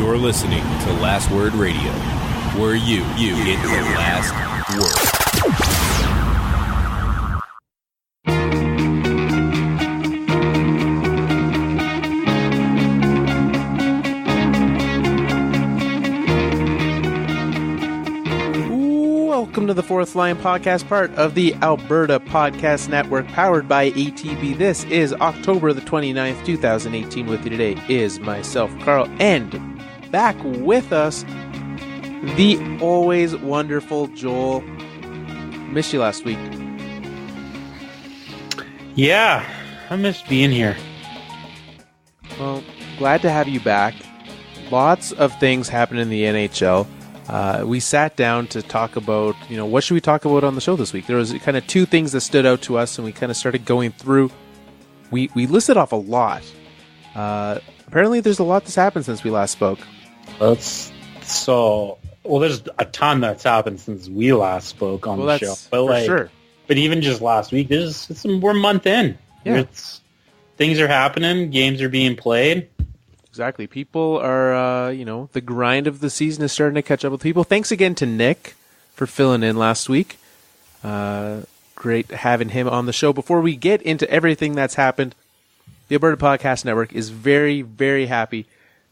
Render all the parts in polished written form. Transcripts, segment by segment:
You're listening to Last Word Radio, where you get the last word. Welcome to the Fourth Line Podcast, part of the Alberta Podcast Network, powered by ATB. This is October the 29th, 2018. With you today is myself, Carl, and back with us, the always wonderful Joel. Missed you last week. Yeah, I missed being here. Well, glad to have you back. Lots of things happen in the NHL. We sat down to talk about, what should we talk about on the show this week? There was kind of two things that stood out to us, and we kind of started going through. We listed off a lot. Apparently, there's a lot that's happened since we last spoke. There's a ton that's happened since we last spoke on the show. But sure. But even just last week, we're a month in. Yeah. Things are happening. Games are being played. Exactly. People are, the grind of the season is starting to catch up with people. Thanks again to Nick for filling in last week. Great having him on the show. Before we get into everything that's happened, the Alberta Podcast Network is very, very happy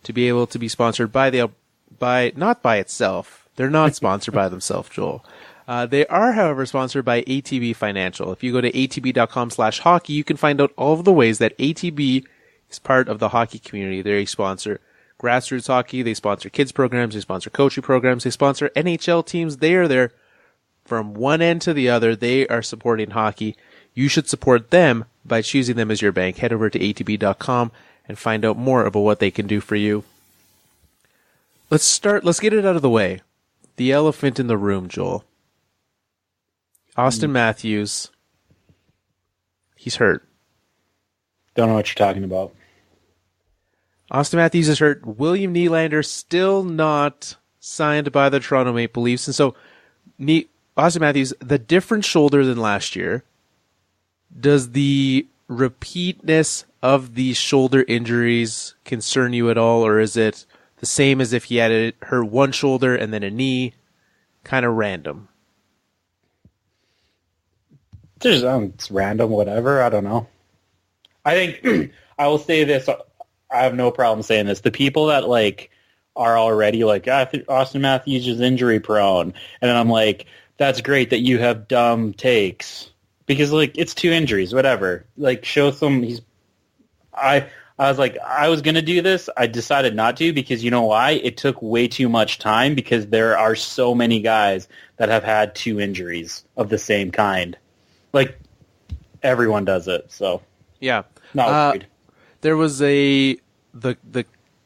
to be able to be sponsored not by itself. They're not sponsored by themselves, Joel. They are, however, sponsored by ATB Financial. If you go to atb.com/hockey, you can find out all of the ways that ATB is part of the hockey community. They sponsor grassroots hockey, they sponsor kids programs, they sponsor coaching programs, they sponsor NHL teams. They are there from one end to the other. They are supporting hockey. You should support them by choosing them as your bank. Head over to atb.com and find out more about what they can do for you. Let's get it out of the way. The elephant in the room, Joel. Auston Matthews. He's hurt. Don't know what you're talking about. Auston Matthews is hurt. William Nylander still not signed by the Toronto Maple Leafs. And so, Auston Matthews, the different shoulder than last year, does the repeatness of these shoulder injuries concern you at all? Or is it the same as if he had hurt one shoulder and then a knee? Kind of random. It's random, whatever. I don't know. I think I will say this. I have no problem saying this. The people that are already I think Auston Matthews is injury prone, and then I'm like, that's great that you have dumb takes because it's two injuries, whatever. Show some. I was like, I was gonna do this. I decided not to because you know why? It took way too much time because there are so many guys that have had two injuries of the same kind. Everyone does it, so yeah. Not worried. There was the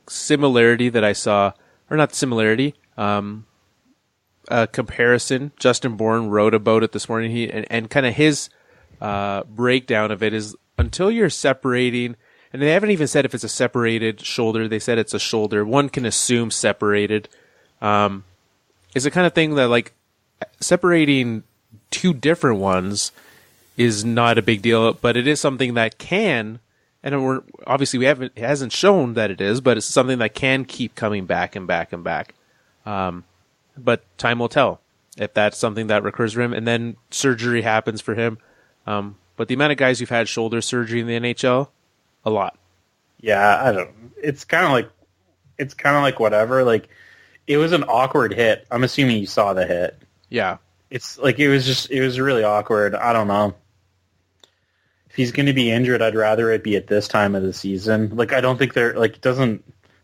similarity that I saw, or not similarity, a comparison. Justin Bourne wrote about it this morning. And kind of his breakdown of it is until you're separating, and they haven't even said if it's a separated shoulder. They said it's a shoulder. One can assume separated. Is the kind of thing that separating two different ones is not a big deal, but it is something that can, and it hasn't shown that it is, but it's something that can keep coming back and back and back. But time will tell if that's something that recurs for him, and then surgery happens for him. But the amount of guys who've had shoulder surgery in the NHL, a lot. Yeah, I don't. It's kind of like whatever. It was an awkward hit. I'm assuming you saw the hit. Yeah. It was really awkward. I don't know. If he's going to be injured, I'd rather it be at this time of the season. I don't think the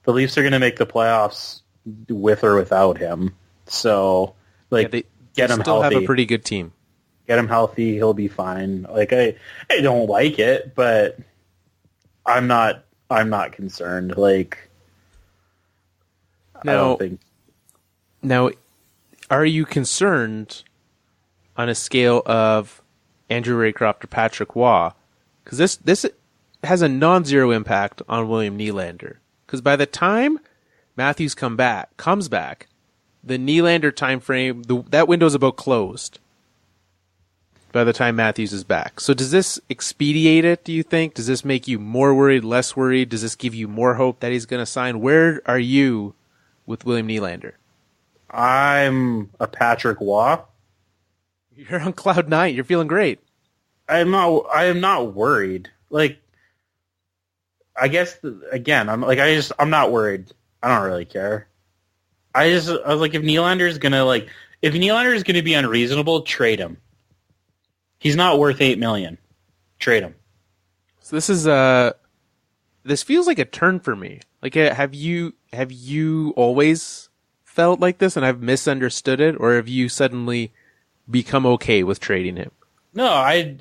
Leafs are going to make the playoffs with or without him. So, they get him still healthy. Have a pretty good team. Get him healthy, he'll be fine. I don't like it, but I'm not concerned. I don't think. Now, are you concerned on a scale of Andrew Raycroft or Patrick Waugh? Because this has a non-zero impact on William Nylander. Because by the time Matthews comes back, the Nylander time frame, that window is about closed. By the time Matthews is back. So does this expedite it, do you think? Does this make you more worried, less worried? Does this give you more hope that he's going to sign? Where are you with William Nylander? I'm a Patrick Waugh. You're on cloud nine. You're feeling great. I am not worried. Like, I guess I'm not worried. I don't really care. I was like, if Nylander is gonna be unreasonable, trade him. He's not worth $8 million. Trade him. So this feels like a turn for me. Like, have you always felt like this and I've misunderstood it, or have you suddenly become okay with trading him? No, I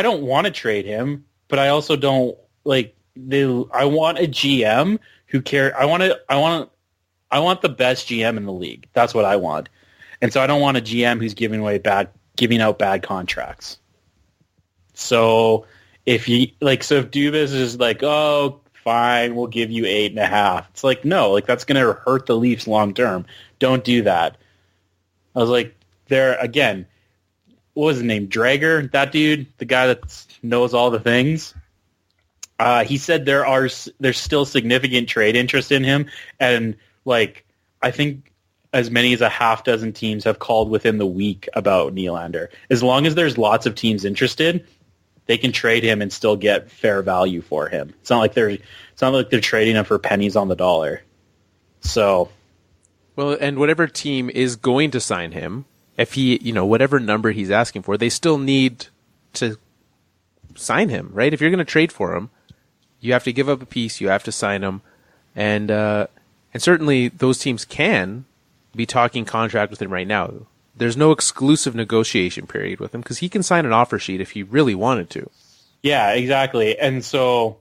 don't want to trade him, but I also don't like. I want a GM who cares. I want the best GM in the league. That's what I want, and so I don't want a GM who's giving out bad contracts. So if Dubas is like, oh, fine, we'll give you 8.5. It's like, no, like that's going to hurt the Leafs long term. Don't do that. I was like, there again. What was his name? Drager, that dude, the guy that knows all the things. He said there's still significant trade interest in him, and like I think as many as a half dozen teams have called within the week about Nylander. As long as there's lots of teams interested, they can trade him and still get fair value for him. It's not like they're trading him for pennies on the dollar. So, well, and whatever team is going to sign him, if he, whatever number he's asking for, they still need to sign him, right? If you're going to trade for him, you have to give up a piece, you have to sign him, and certainly those teams can be talking contract with him right now. There's no exclusive negotiation period with him because he can sign an offer sheet if he really wanted to. Yeah, exactly. And so,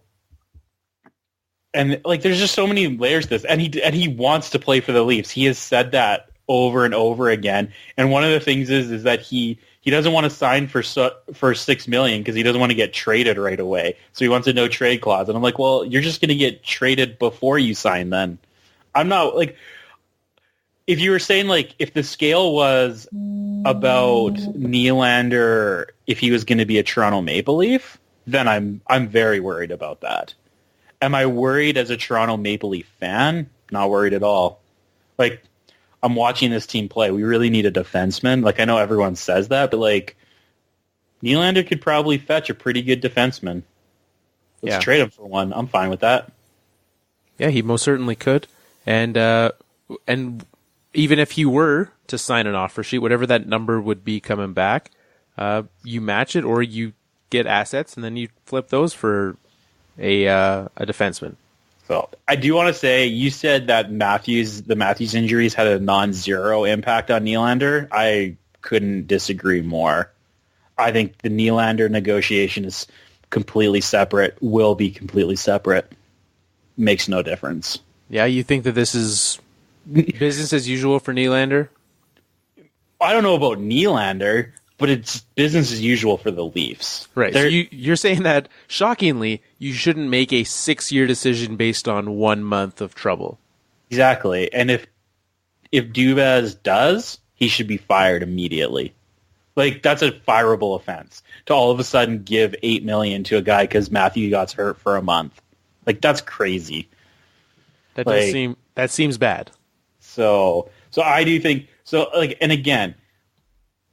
and like, there's just so many layers to this, and he wants to play for the Leafs. He has said that over and over again. And one of the things is that he doesn't want to sign for $6 million because he doesn't want to get traded right away. So he wants a no trade clause. And I'm like, well, you're just going to get traded before you sign then. I'm not like, if you were saying like, if the scale was about Nylander, if he was going to be a Toronto Maple Leaf, then I'm very worried about that. Am I worried as a Toronto Maple Leaf fan? Not worried at all. Like, I'm watching this team play. We really need a defenseman. Like, I know everyone says that, but like, Nylander could probably fetch a pretty good defenseman. Let's trade him for one. I'm fine with that. Yeah, he most certainly could. And even if he were to sign an offer sheet, whatever that number would be coming back, you match it or you get assets and then you flip those for a defenseman. So I do want to say, you said that the Matthews injuries had a non-zero impact on Nylander. I couldn't disagree more. I think the Nylander negotiation is completely separate, will be completely separate. Makes no difference. Yeah, you think that this is business as usual for Nylander? I don't know about Nylander, but it's business as usual for the Leafs. Right. So you're saying that, shockingly, you shouldn't make a 6-year decision based on 1 month of trouble. Exactly. And if Dubas does, he should be fired immediately. Like, that's a fireable offense to all of a sudden give $8 million to a guy because Matthew got hurt for a month. Like, that's crazy. That seems bad. So I do think so. Like, and again,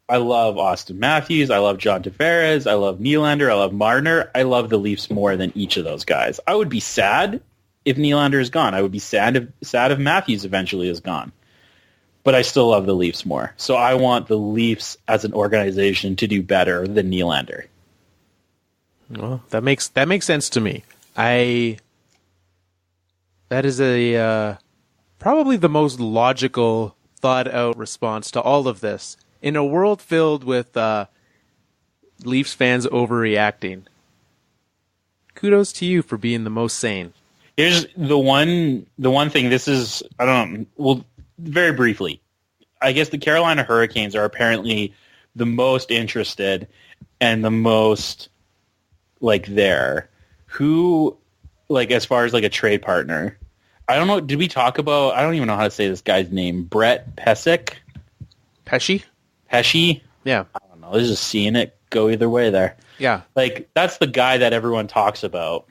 I love Auston Matthews. I love John Tavares. I love Nylander. I love Marner. I love the Leafs more than each of those guys. I would be sad if Nylander is gone. I would be sad if Matthews eventually is gone. But I still love the Leafs more. So I want the Leafs as an organization to do better than Nylander. Well, that makes sense to me. That is probably the most logical, thought-out response to all of this. In a world filled with Leafs fans overreacting, kudos to you for being the most sane. Here's the one thing. This is, I don't know. Well, very briefly, I guess the Carolina Hurricanes are apparently the most interested and the most like there. Who, like, as far as like a trade partner, I don't know. Did we talk about? I don't even know how to say this guy's name. Brett Pesek. Pesci? Yeah. I don't know. I was just seeing it go either way there. Yeah. Like, that's the guy that everyone talks about.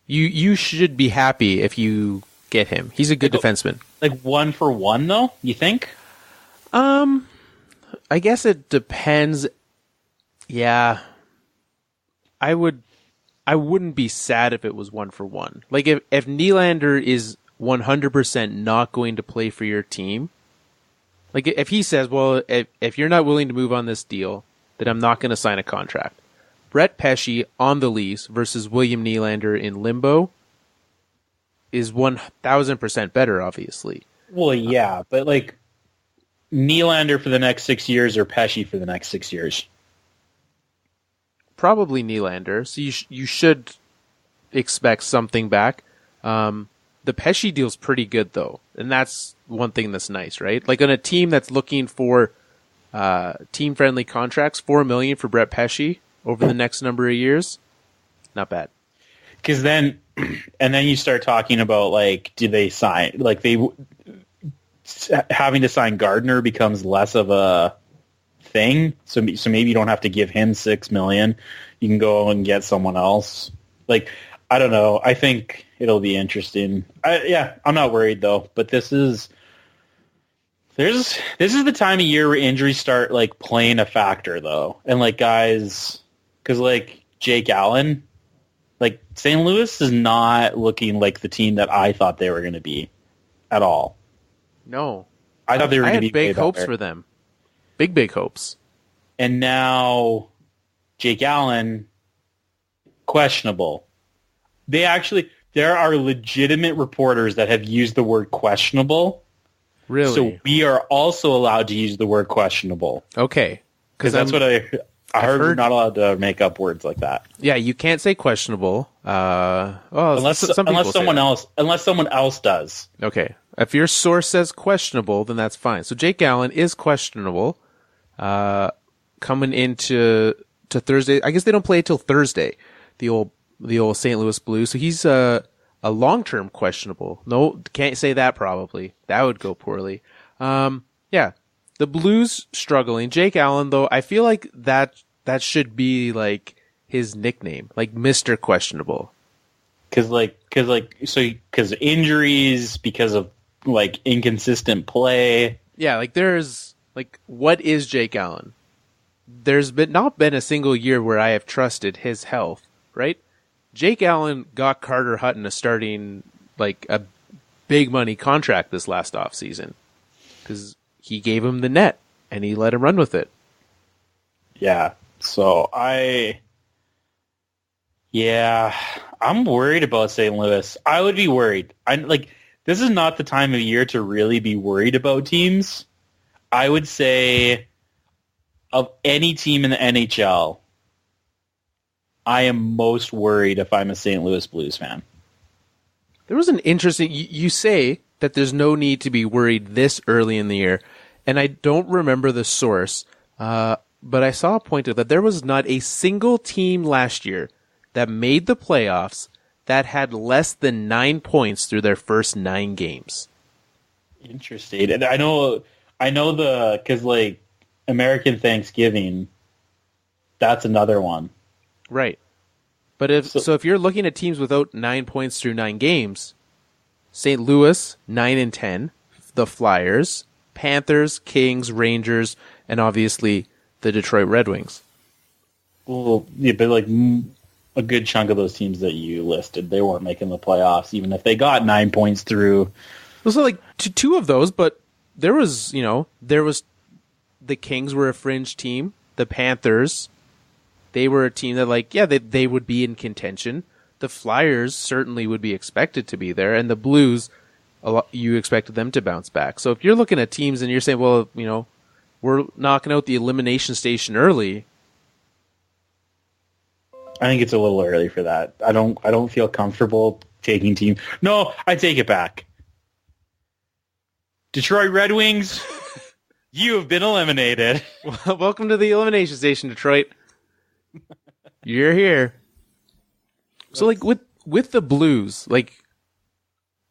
You should be happy if you get him. He's a good defenseman. Like 1-for-1 though, you think? I guess it depends. Yeah. I wouldn't be sad if it was 1-for-1. Like if Nylander is 100% not going to play for your team, like if he says, well, if you're not willing to move on this deal, then I'm not going to sign a contract. Brett Pesce on the lease versus William Nylander in limbo is 1,000% better, obviously. Well, yeah, but like Nylander for the next 6 years or Pesce for the next 6 years? Probably Nylander. So you should expect something back. The Pesce deal's pretty good though, and that's one thing that's nice, right? Like on a team that's looking for team-friendly contracts, $4 million for Brett Pesce over the next number of years, not bad. Because then you start talking about like, do they sign? Like having to sign Gardner becomes less of a thing. So maybe you don't have to give him $6 million. You can go and get someone else. Like, I don't know. I think it'll be interesting. I'm not worried though. But this is the time of year where injuries start like playing a factor though, and like guys, because like Jake Allen, like St. Louis is not looking like the team that I thought they were going to be at all. No, I thought they were going to be big hopes for them. Big hopes. And now Jake Allen, questionable. There are legitimate reporters that have used the word questionable. Really? So we are also allowed to use the word questionable. Okay. Because that's what I heard. We're not allowed to make up words like that. Yeah, you can't say questionable. Unless someone else does. Okay. If your source says questionable, then that's fine. So Jake Allen is questionable coming into Thursday. I guess they don't play till Thursday, the old St. Louis Blues. So he's a long-term questionable. No, can't say that probably. That would go poorly. Yeah, the Blues struggling. Jake Allen, though, I feel like that should be like his nickname, like Mr. Questionable. Because injuries, because of like inconsistent play. Yeah, like there's like, what is Jake Allen? There's not been a single year where I have trusted his health, right? Jake Allen got Carter Hutton a starting, like, a big money contract this last offseason because he gave him the net and he let him run with it. Yeah. So I'm worried about St. Louis. I would be worried. This is not the time of year to really be worried about teams. I would say of any team in the NHL, I am most worried if I'm a St. Louis Blues fan. There was an interesting... You say that there's no need to be worried this early in the year, and I don't remember the source, but I saw a pointer that there was not a single team last year that made the playoffs that had less than 9 points through their first 9 games. Interesting. And I know because like American Thanksgiving, that's another one. Right. But if you're looking at teams without 9 points through 9 games, St. Louis 9-10, the Flyers, Panthers, Kings, Rangers, and obviously the Detroit Red Wings. Well, yeah, but like a good chunk of those teams that you listed, they weren't making the playoffs, even if they got 9 points through. So like two of those, but there was the Kings were a fringe team. The Panthers, they were a team that they would be in contention. The Flyers certainly would be expected to be there, and the Blues, you expected them to bounce back. So if you're looking at teams and you're saying, well, we're knocking out the elimination station early, I think it's a little early for that. I don't feel comfortable taking team. No, I take it back. Detroit Red Wings, you have been eliminated. Well, welcome to the elimination station, Detroit. You're here. So, like, with the Blues, like,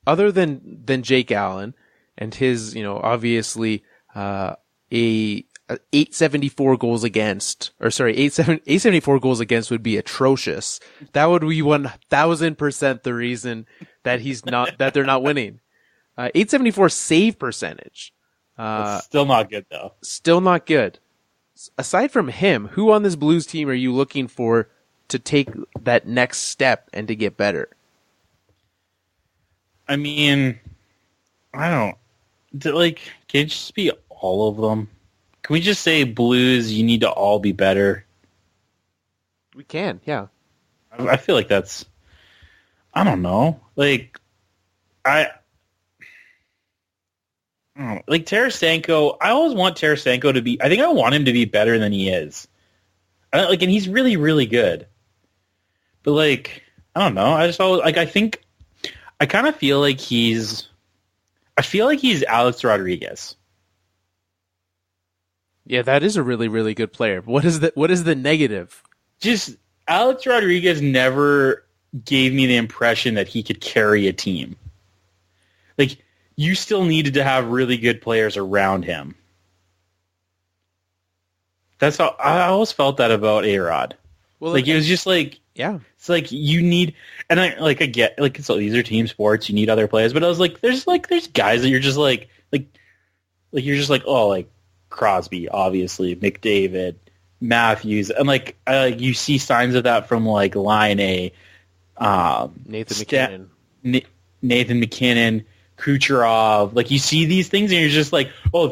other than Jake Allen and his, obviously, 874 goals against, 874 goals against would be atrocious. That would be 1,000% the reason that that they're not winning. .874 save percentage. It's still not good, though. Still not good. Aside from him, who on this Blues team are you looking for to take that next step and to get better? I mean, I don't... can it just be all of them? Can we just say Blues, you need to all be better? We can, yeah. I feel like that's... I don't know. Tarasenko, I always want Tarasenko to be... I think I want him to be better than he is. And he's really, really good. But, I don't know. I just always... I kind of feel like he's... I feel like he's Alex Rodriguez. Yeah, that is a really, really good player. What is the negative? Just Alex Rodriguez never gave me the impression that he could carry a team. You still needed to have really good players around him. That's how I always felt that about A-Rod. Well, it was just yeah. It's you need, and I get so these are team sports. You need other players, but I was there's guys that you're just you're just Crosby, obviously, McDavid, Matthews, and you see signs of that from Line A, Nathan McKinnon, Kucherov. You see these things, and you're just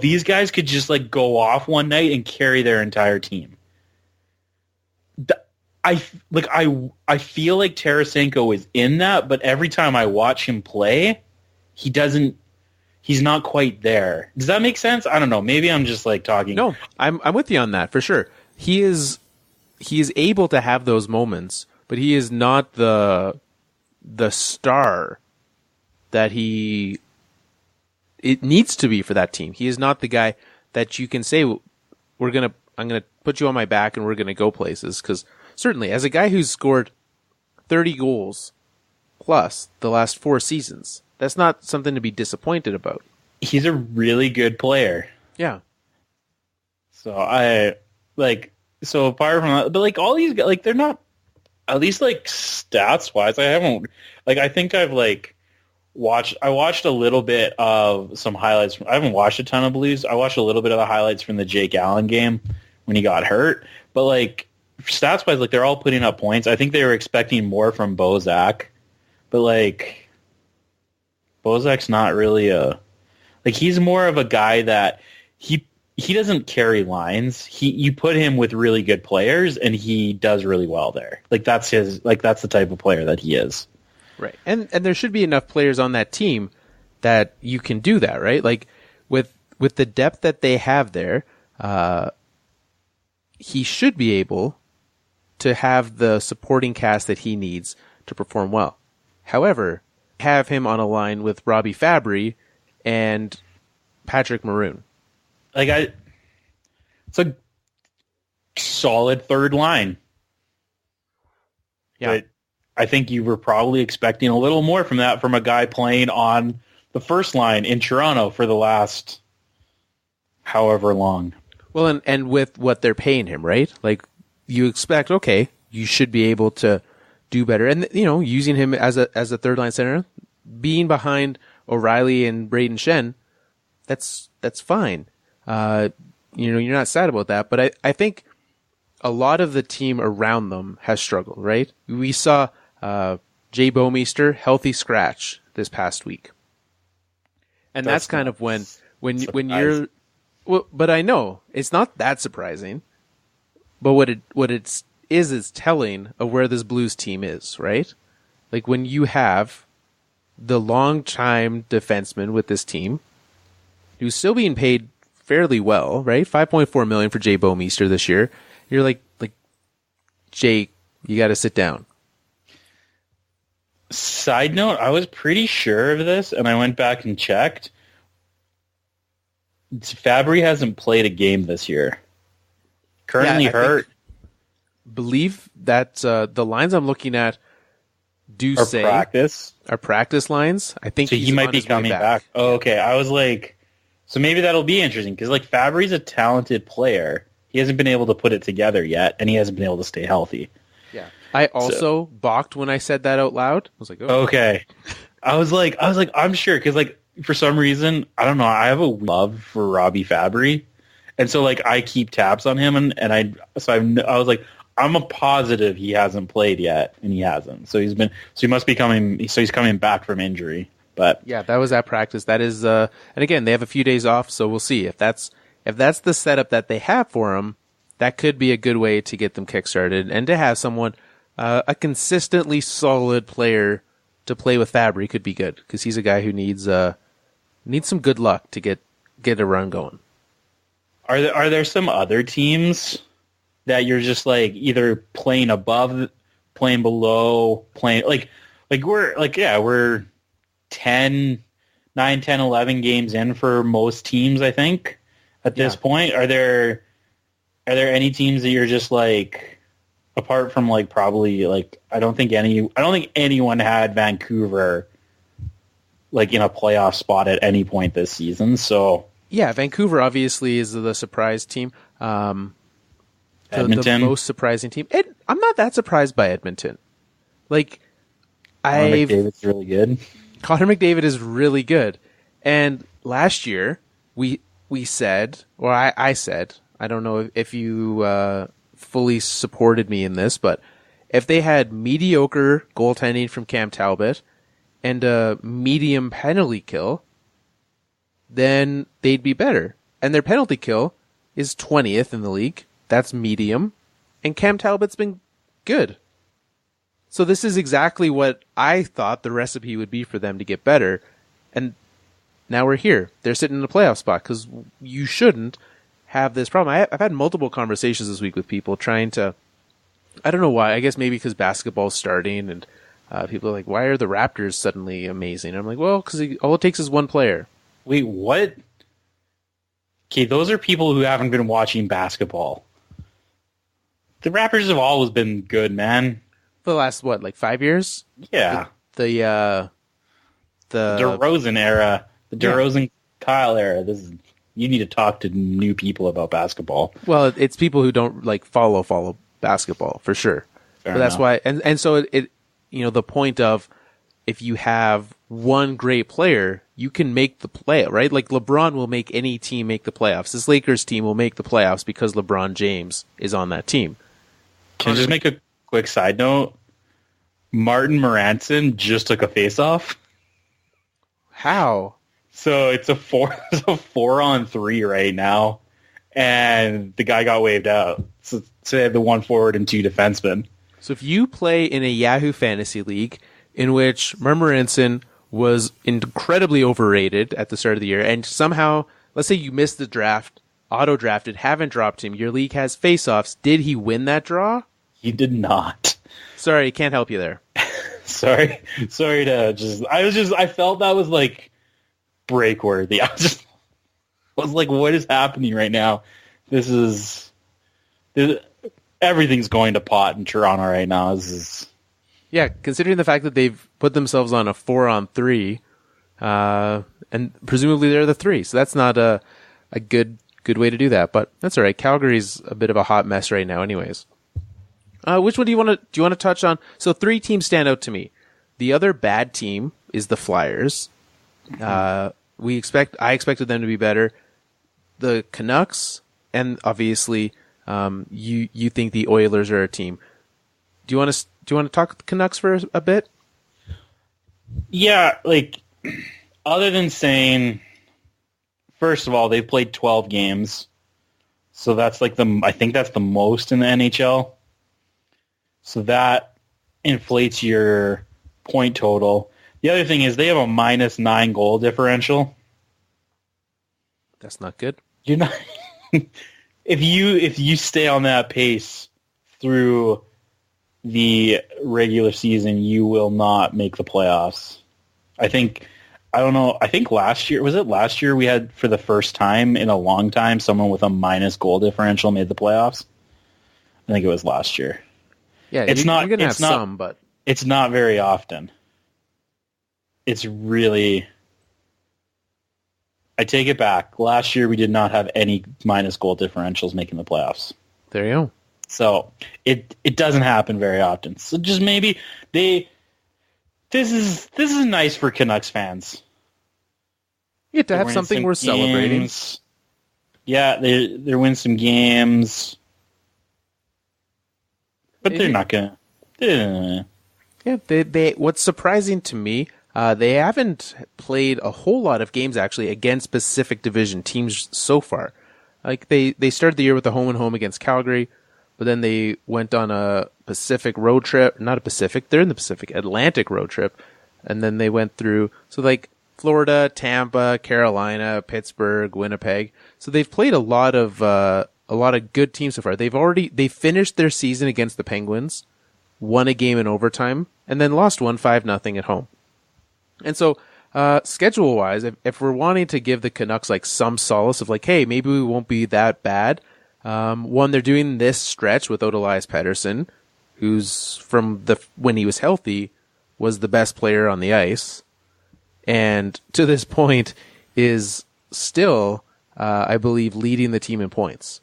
these guys could just go off one night and carry their entire team. I feel like Tarasenko is in that, but every time I watch him play, he's not quite there. Does that make sense? I don't know. Maybe I'm just talking. No, I'm with you on that for sure. He is able to have those moments, but he is not the star that it needs to be for that team. He is not the guy that you can say I'm gonna put you on my back and we're gonna go places, because certainly, as a guy who's scored 30 goals plus the last 4 seasons, that's not something to be disappointed about. He's a really good player. Yeah. So so apart from that, but all these guys, they're not, at least stats wise, I haven't, I think I've I watched a little bit of some highlights. I haven't watched a ton of Blues. I watched a little bit of the highlights from the Jake Allen game when he got hurt, but stats wise, they're all putting up points. I think they were expecting more from Bozak, but Bozak's not really he's more of a guy that he doesn't carry lines. You put him with really good players and he does really well there. That's the type of player that he is. Right. And there should be enough players on that team that you can do that, right? With the depth that they have there, he should be able to have the supporting cast that he needs to perform well. However, have him on a line with Robbie Fabry and Patrick Maroon. It's a solid third line. Yeah. But I think you were probably expecting a little more from that from a guy playing on the first line in Toronto for the last however long. Well, and with what they're paying him, right? You expect, okay, you should be able to do better. And, using him as a third line center, being behind O'Reilly and Braden Shen, that's fine. You're not sad about that, but I think a lot of the team around them has struggled, right? We saw Jay Bouwmeester healthy scratch this past week. And that's kind of when you're, well, but I know it's not that surprising. But what it is telling of where this Blues team is, right? When you have the long-time defenseman with this team, who's still being paid fairly well, right? $5.4 million for Jay Bouwmeester this year. You're like Jay, you got to sit down. Side note, I was pretty sure of this, and I went back and checked. Fabry hasn't played a game this year. Currently hurt. Believe that the lines I'm looking at are practice lines. I think so. He might be coming back. Oh, okay. I was so maybe that'll be interesting because Fabry's a talented player. He hasn't been able to put it together yet, and he hasn't been able to stay healthy. Yeah. I balked when I said that out loud. I was like, oh. Okay. I was like, I'm sure because for some reason, I don't know, I have a love for Robbie Fabry. And so, like, I keep tabs on him, and I was like, I'm a positive he hasn't played yet, and he hasn't. So he must be coming. So he's coming back from injury. But yeah, that was at practice. That is, and again, they have a few days off, so we'll see if that's the setup that they have for him. That could be a good way to get them kickstarted and to have someone, a consistently solid player to play with Fabry could be good because he's a guy who needs some good luck to get a run going. Are there some other teams that you're just like either playing above, playing below, playing like we're 9, 10, 11 games in for most teams, I think, at this point. Are there any teams that you're just like, apart from like probably like I don't think anyone had Vancouver like in a playoff spot at any point this season. So yeah, Vancouver obviously is the surprise team. Edmonton, the most surprising team. I'm not that surprised by Edmonton. Like, Connor McDavid's really good. Connor McDavid is really good. And last year we said, or I said, I don't know if you fully supported me in this, but if they had mediocre goaltending from Cam Talbot and a medium penalty kill, then they'd be better. And their penalty kill is 20th in the league. That's medium. And Cam Talbot's been good. So this is exactly what I thought the recipe would be for them to get better. And now we're here. They're sitting in a playoff spot because you shouldn't have this problem. I've had multiple conversations this week with people trying to, I don't know why, I guess maybe because basketball's starting and people are like, why are the Raptors suddenly amazing? And I'm like, well, because all it takes is one player. Wait, what? Okay, those are people who haven't been watching basketball. The Raptors have always been good, man. For the last, 5 years? Yeah. The DeRozan era. The DeRozan Kyle era. You need to talk to new people about basketball. Well, it's people who don't follow basketball for sure. Fair but that's enough. why, and so it the point of if you have one great player, you can make the play, right? Like LeBron will make any team make the playoffs. This Lakers team will make the playoffs because LeBron James is on that team. Can I just make a quick side note? Martin Moranson just took a face-off. How? So it's a 4-on-3 right now, and the guy got waved out. So they had the one forward and two defensemen. So if you play in a Yahoo Fantasy League in which Murmuranson was incredibly overrated at the start of the year, and somehow, let's say you missed the draft, auto-drafted, haven't dropped him, your league has face-offs, did he win that draw? He did not. Sorry, can't help you there. Sorry to just... I felt that was like break-worthy. I was like, what is happening right now? Everything's going to pot in Toronto right now. Yeah, considering the fact that they've put themselves on a 4-on-3, and presumably they're the 3, so that's not a good way to do that. But that's all right. Calgary's a bit of a hot mess right now, anyways. Which one do you want to touch on? So 3 teams stand out to me. The other bad team is the Flyers. I expected them to be better. The Canucks, and obviously, you think the Oilers are a team. Do you want to talk the Canucks for a bit? Yeah, other than saying, first of all, they've played 12 games, so that's I think that's the most in the NHL. So that inflates your point total. The other thing is they have a -9 goal differential. That's not good. You're not. If you stay on that pace through the regular season, you will not make the playoffs. I think last year we had, for the first time in a long time, someone with a minus goal differential made the playoffs? I think it was last year. Yeah, you're going to have some, but it's not very often. It's really... I take it back. Last year we did not have any minus goal differentials making the playoffs. There you go. So it doesn't happen very often. So just maybe this is nice for Canucks fans. You have to have something worth celebrating. Yeah, they're winning some games. But they're not going to... Yeah, they. What's surprising to me, they haven't played a whole lot of games, actually, against Pacific Division teams so far. Like, they started the year with a home-and-home against Calgary, but then they went on a Pacific road trip. Not a Pacific, they're in the Pacific, Atlantic road trip. And then they went through, so like, Florida, Tampa, Carolina, Pittsburgh, Winnipeg. So they've played a lot of good teams so far. They finished their season against the Penguins, won a game in overtime, and then lost 1-5-0 at home. And so, schedule-wise, if we're wanting to give the Canucks like some solace of like, hey, maybe we won't be that bad. One, they're doing this stretch without Elias Pettersson, who's when he was healthy, was the best player on the ice, and to this point is still, I believe, leading the team in points.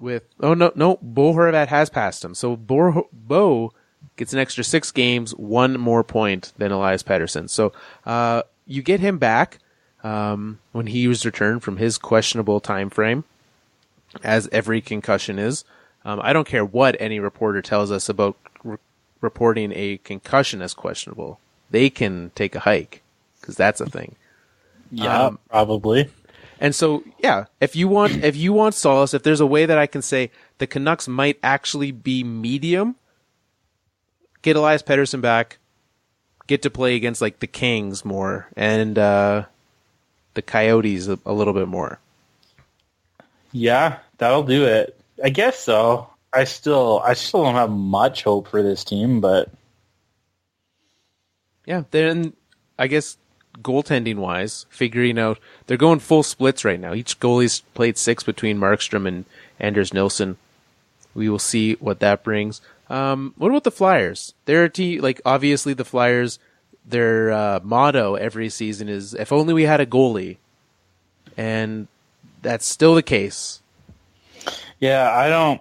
Bo Horvat has passed him, so Bo gets an extra 6 games, 1 more point than Elias Pettersson. So you get him back when he was returned from his questionable time frame, as every concussion is. I don't care what any reporter tells us about reporting a concussion as questionable. They can take a hike, because that's a thing. Yeah, probably. And so, yeah, if you want solace, if there's a way that I can say the Canucks might actually be medium, get Elias Pettersson back, get to play against like the Kings more, and the Coyotes a little bit more. Yeah, that'll do it. I guess so. I still don't have much hope for this team, but yeah, then I guess goaltending wise, figuring out they're going full splits right now. Each goalie's played 6 between Markstrom and Anders Nilsson. We will see what that brings. What about the Flyers? They're a team, like, obviously the Flyers, their motto every season is, if only we had a goalie. And that's still the case. Yeah,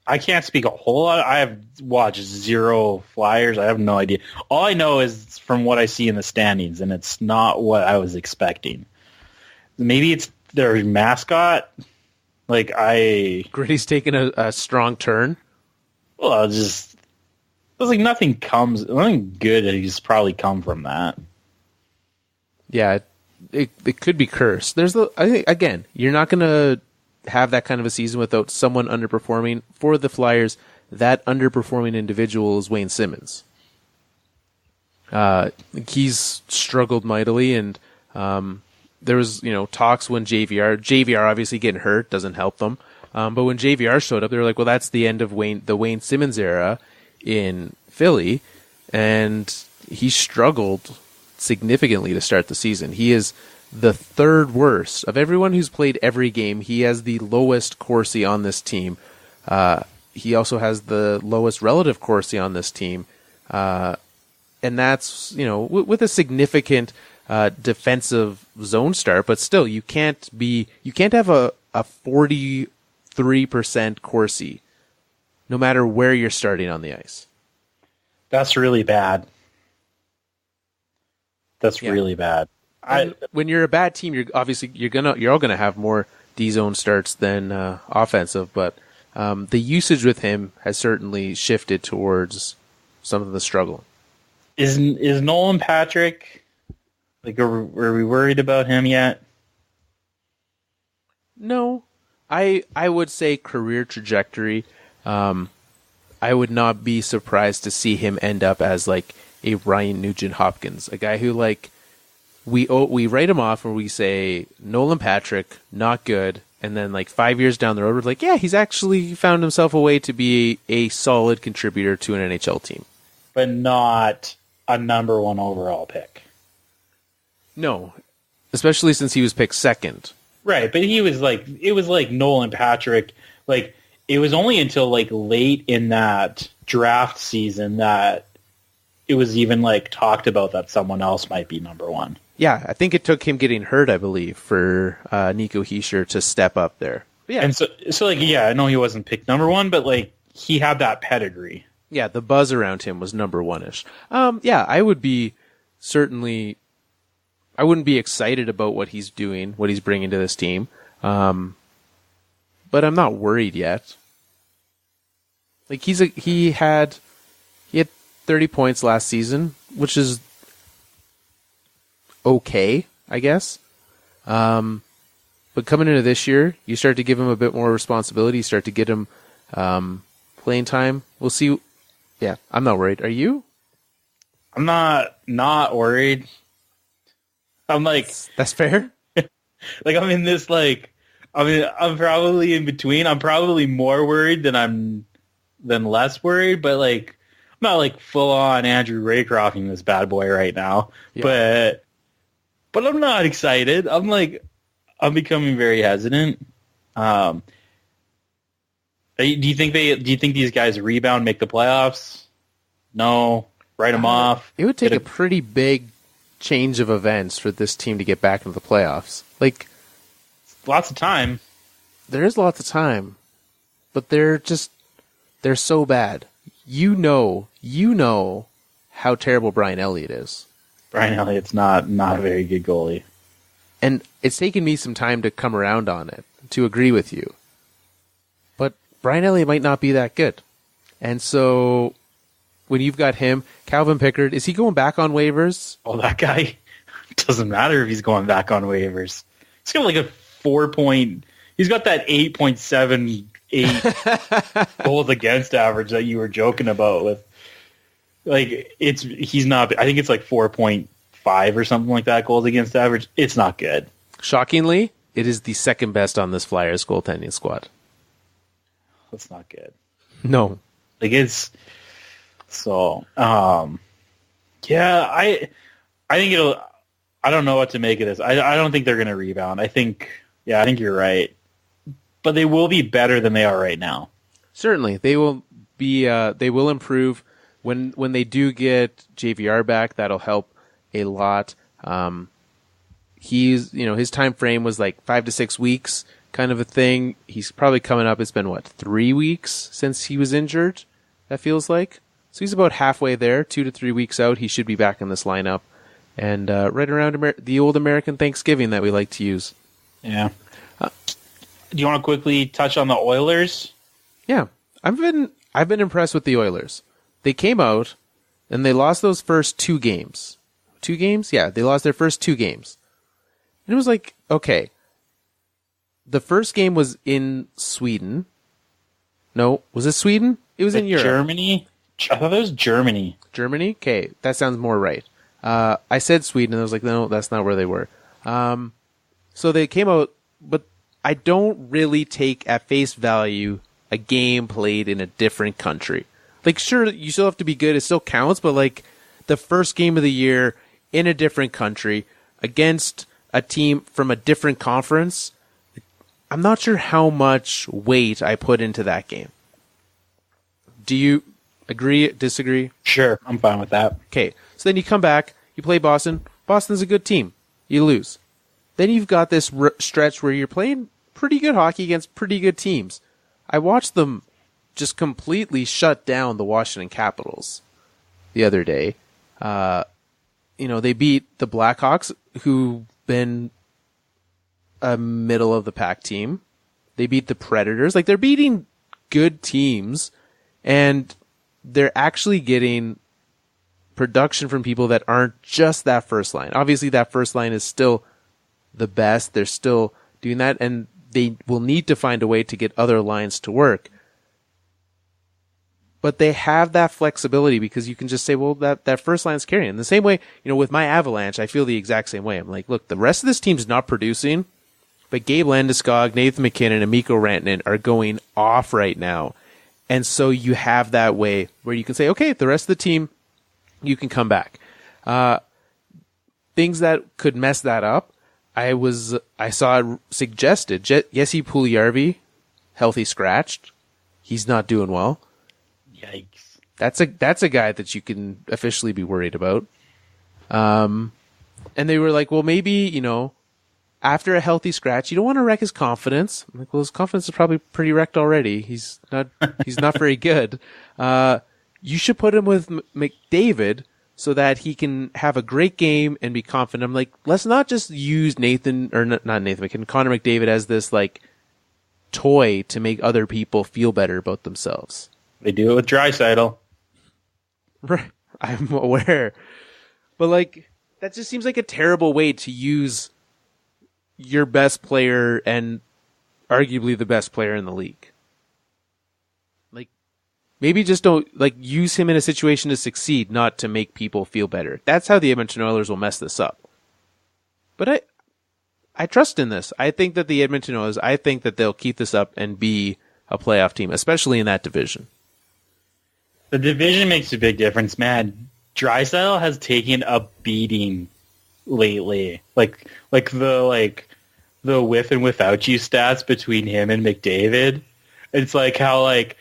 I can't speak a whole lot. I have watched 0 Flyers. I have no idea. All I know is from what I see in the standings, and it's not what I was expecting. Maybe it's their mascot. Like, Gritty's taking a strong turn. Well, it was like nothing good has probably come from that. Yeah, it could be cursed. I think, again, you're not going to have that kind of a season without someone underperforming. For the Flyers, that underperforming individual is Wayne Simmons. He's struggled mightily, and there was talks when JVR obviously getting hurt doesn't help them. But when JVR showed up, they were like, well, that's the end of the Wayne Simmons era in Philly, and he struggled significantly to start the season. He is the 3rd worst of everyone who's played every game. He has the lowest Corsi on this team. He also has the lowest relative Corsi on this team. And that's, with a significant defensive zone start, but still you can't have a 43% Corsi no matter where you're starting on the ice. That's really bad. Really bad. When you're a bad team, you're all gonna have more D zone starts than offensive, but the usage with him has certainly shifted towards some of the struggle. Is Nolan Patrick, like, are we worried about him yet? No, I would say career trajectory. I would not be surprised to see him end up as like a Ryan Nugent-Hopkins, a guy who, like, we write him off and we say Nolan Patrick, not good, and then like 5 years down the road we're like, yeah, he's actually found himself a way to be a solid contributor to an NHL team, but not a number 1 overall pick. No, especially since he was picked 2nd. Right, but it was like Nolan Patrick. Like, it was only until like late in that draft season that it was even like talked about that someone else might be number 1. Yeah, I think it took him getting hurt, I believe, for Nico Hischier to step up there. But yeah, and so like, yeah, I know he wasn't picked number 1, but like he had that pedigree. Yeah, the buzz around him was number 1-ish. Yeah, I would be certainly I wouldn't be excited about what he's doing, what he's bringing to this team. But I'm not worried yet. Like he had 30 points last season, which is okay, I guess. But coming into this year, you start to give him a bit more responsibility. You start to get him playing time. We'll see. Yeah, I'm not worried. Are you? I'm not worried. I'm like, that's fair. Like I'm in this I'm probably in between. I'm probably more worried than less worried, but like I'm not like full on Andrew Raycrofting this bad boy right now. Yeah. But I'm not excited. I'm becoming very hesitant. Do you think these guys rebound, make the playoffs? No, write them off. It would take a pretty big change of events for this team to get back into the playoffs. Like, lots of time. There is lots of time, but they're so bad. You know how terrible Brian Elliott is. Brian Elliott's not a very good goalie. And it's taken me some time to come around on it, to agree with you. But Brian Elliott might not be that good. And so when you've got him, Calvin Pickard, is he going back on waivers? Oh, that guy, it doesn't matter if he's going back on waivers. He's got like a 4-point, he's got that 8.78 goals against average that you were joking about with. Like, he's not, I think it's like 4.5 or something like that goals against average. It's not good. Shockingly, it is the second best on this Flyers goaltending squad. That's not good. No. Like, it's, so, yeah, I think I don't know what to make of this. I don't think they're going to rebound. I think you're right. But they will be better than they are right now. Certainly. They will be, they will improve. When they do get JVR back, that'll help a lot. His time frame was like 5 to 6 weeks kind of a thing. He's probably coming up. It's been 3 weeks since he was injured. That feels like. So he's about halfway there, 2 to 3 weeks out. He should be back in this lineup. And right around the old American Thanksgiving that we like to use. Yeah. Do you want to quickly touch on the Oilers? Yeah. I've been impressed with the Oilers. They came out and they lost those first 2 games. 2 games? Yeah, they lost their first 2 games. And it was like, okay. The first game was in Sweden. No, was it Sweden? It was in Europe. Germany? I thought it was Germany. Germany? Okay, that sounds more right. I said Sweden, and I was like, no, that's not where they were. So they came out, but I don't really take at face value a game played in a different country. Like, sure, you still have to be good. It still counts, but like the first game of the year in a different country against a team from a different conference, I'm not sure how much weight I put into that game. Do you agree, disagree? Sure, I'm fine with that. Okay, so then you come back, you play Boston. Boston's a good team. You lose. Then you've got this stretch where you're playing pretty good hockey against pretty good teams. I watched them just completely shut down the Washington Capitals the other day. They beat the Blackhawks, who've been a middle of the pack team. They beat the Predators. Like, they're beating good teams, and they're actually getting production from people that aren't just that first line. Obviously, that first line is still the best. They're still doing that, and they will need to find a way to get other lines to work. But they have that flexibility because you can just say, well, that first line's carrying. In the same way, with my Avalanche, I feel the exact same way. I'm like, look, the rest of this team's not producing, but Gabe Landeskog, Nathan McKinnon, and Mikko Rantanen are going off right now. And so you have that way where you can say, okay, the rest of the team, you can come back. Things that could mess that up, I saw suggested. Jesse Puljujarvi, healthy scratched. He's not doing well. Yikes. That's a guy that you can officially be worried about. And they were like, well, maybe, after a healthy scratch, you don't want to wreck his confidence. I'm like, well, his confidence is probably pretty wrecked already. He's not very good. You should put him with McDavid, so that he can have a great game and be confident. I'm like, let's not just use Nathan, or not Nathan McKinnon, Connor McDavid as this like toy to make other people feel better about themselves. They do it with Draisaitl. Right. I'm aware. But like, that just seems like a terrible way to use your best player and arguably the best player in the league. Like, maybe just don't like use him in a situation to succeed, not to make people feel better. That's how the Edmonton Oilers will mess this up. But I trust in this. I think that the Edmonton Oilers, I think that they'll keep this up and be a playoff team, especially in that division. The division makes a big difference, man. Draisaitl has taken a beating lately. Like the with and without you stats between him and McDavid. It's like how like